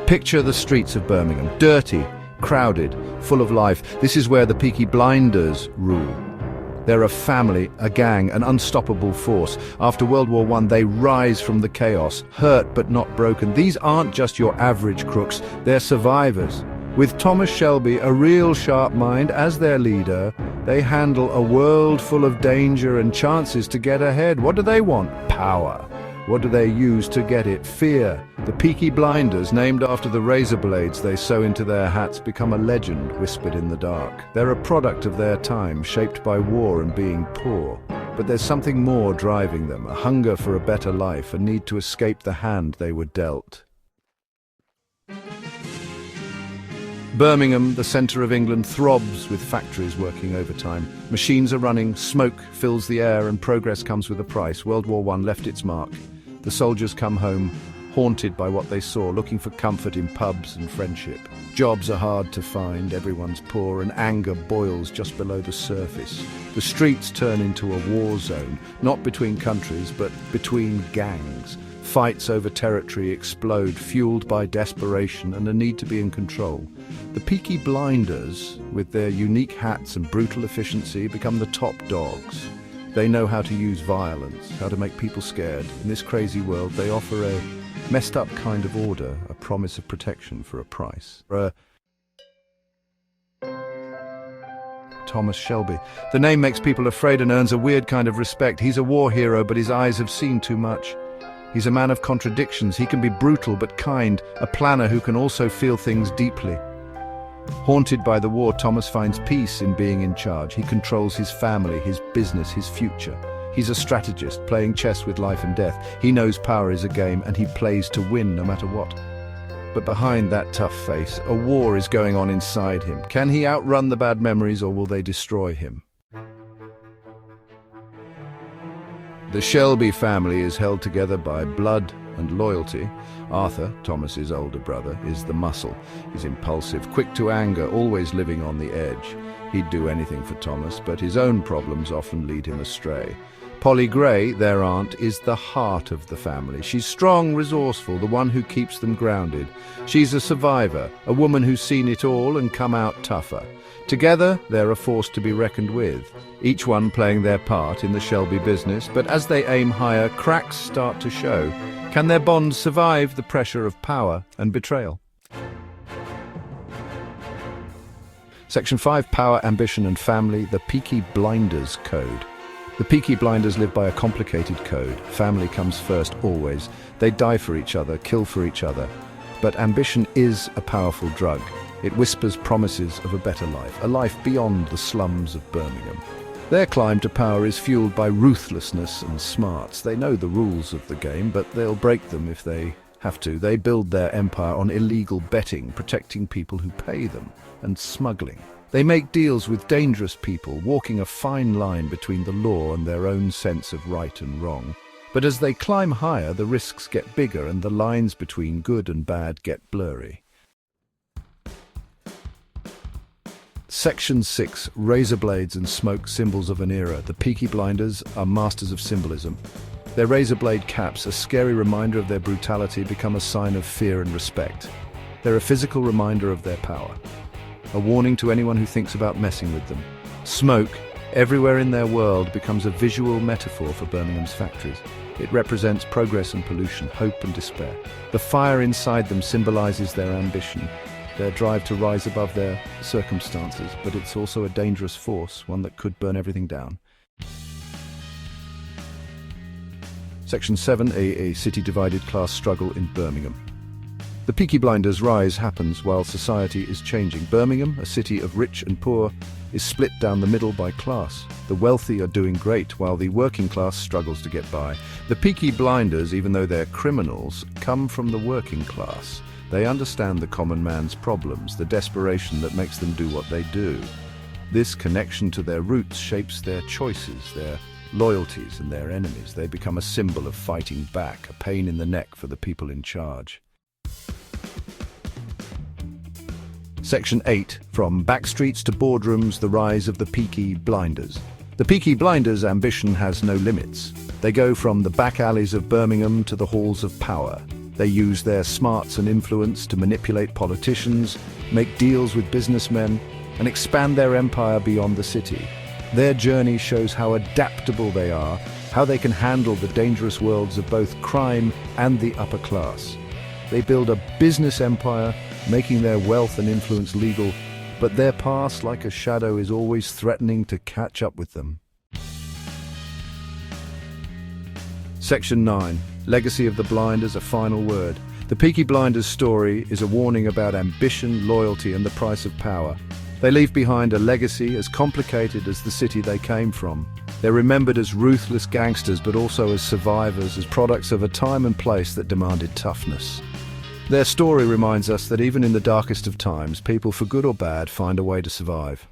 Picture the streets of Birmingham, dirty, crowded, full of life. This is where the Peaky Blinders rule. They're a family, a gang, an unstoppable force. After World War I, they rise from the chaos, hurt but not broken. These aren't just your average crooks, they're survivors. With Thomas Shelby, a real sharp mind, as their leader, they handle a world full of danger and chances to get ahead. What do they want? Power. What do they use to get it? Fear. The Peaky Blinders, named after the razor blades they sew into their hats, become a legend whispered in the dark. They're a product of their time, shaped by war and being poor. But there's something more driving them, a hunger for a better life, a need to escape the hand they were dealt. Birmingham, the centre of England, throbs with factories working overtime. Machines are running, smoke fills the air, and progress comes with a price. World War I left its mark. The soldiers come home, haunted by what they saw, looking for comfort in pubs and friendship. Jobs are hard to find, everyone's poor, and anger boils just below the surface. The streets turn into a war zone, not between countries, but between gangs. Fights over territory explode, fueled by desperation and a need to be in control. The Peaky Blinders, with their unique hats and brutal efficiency, become the top dogs. They know how to use violence, how to make people scared. In this crazy world, they offer a messed up kind of order, a promise of protection for a price. Thomas Shelby. The name makes people afraid and earns a weird kind of respect. He's a war hero, but his eyes have seen too much. He's a man of contradictions. He can be brutal but kind, a planner who can also feel things deeply. Haunted by the war, Thomas finds peace in being in charge. He controls his family, his business, his future. He's a strategist, playing chess with life and death. He knows power is a game, and he plays to win no matter what. But behind that tough face, a war is going on inside him. Can he outrun the bad memories, or will they destroy him? The Shelby family is held together by blood and loyalty. Arthur, Thomas's older brother, is the muscle. He's impulsive, quick to anger, always living on the edge. He'd do anything for Thomas, but his own problems often lead him astray. Polly Gray, their aunt, is the heart of the family. She's strong, resourceful, the one who keeps them grounded. She's a survivor, a woman who's seen it all and come out tougher. Together, they're a force to be reckoned with, each one playing their part in the Shelby business, but as they aim higher, cracks start to show. Can their bonds survive the pressure of power and betrayal? Section 5, Power, Ambition and Family, the Peaky Blinders Code. The Peaky Blinders live by a complicated code. Family comes first, always. They die for each other, kill for each other. But ambition is a powerful drug. It whispers promises of a better life, a life beyond the slums of Birmingham. Their climb to power is fueled by ruthlessness and smarts. They know the rules of the game, but they'll break them if they have to. They build their empire on illegal betting, protecting people who pay them, and smuggling. They make deals with dangerous people, walking a fine line between the law and their own sense of right and wrong. But as they climb higher, the risks get bigger and the lines between good and bad get blurry. Section 6, Razor blades and smoke, symbols of an era. The Peaky Blinders are masters of symbolism. Their razor blade caps, a scary reminder of their brutality, become a sign of fear and respect. They're a physical reminder of their power, a warning to anyone who thinks about messing with them. Smoke, everywhere in their world, becomes a visual metaphor for Birmingham's factories. It represents progress and pollution, hope and despair. The fire inside them symbolizes their ambition, their drive to rise above their circumstances, but it's also a dangerous force, one that could burn everything down. Section 7, a city-divided class struggle in Birmingham. The Peaky Blinders' rise happens while society is changing. Birmingham, a city of rich and poor, is split down the middle by class. The wealthy are doing great, while the working class struggles to get by. The Peaky Blinders, even though they're criminals, come from the working class. They understand the common man's problems, the desperation that makes them do what they do. This connection to their roots shapes their choices, their loyalties and their enemies. They become a symbol of fighting back, a pain in the neck for the people in charge. Section 8, From Backstreets to Boardrooms, the Rise of the Peaky Blinders. The Peaky Blinders' ambition has no limits. They go from the back alleys of Birmingham to the halls of power. They use their smarts and influence to manipulate politicians, make deals with businessmen, and expand their empire beyond the city. Their journey shows how adaptable they are, how they can handle the dangerous worlds of both crime and the upper class. They build a business empire, making their wealth and influence legal, but their past, like a shadow, is always threatening to catch up with them. Section 9. Legacy of the Blinders, a final word. The Peaky Blinders story is a warning about ambition, loyalty, and the price of power. They leave behind a legacy as complicated as the city they came from. They're remembered as ruthless gangsters, but also as survivors, as products of a time and place that demanded toughness. Their story reminds us that even in the darkest of times, people, for good or bad, find a way to survive.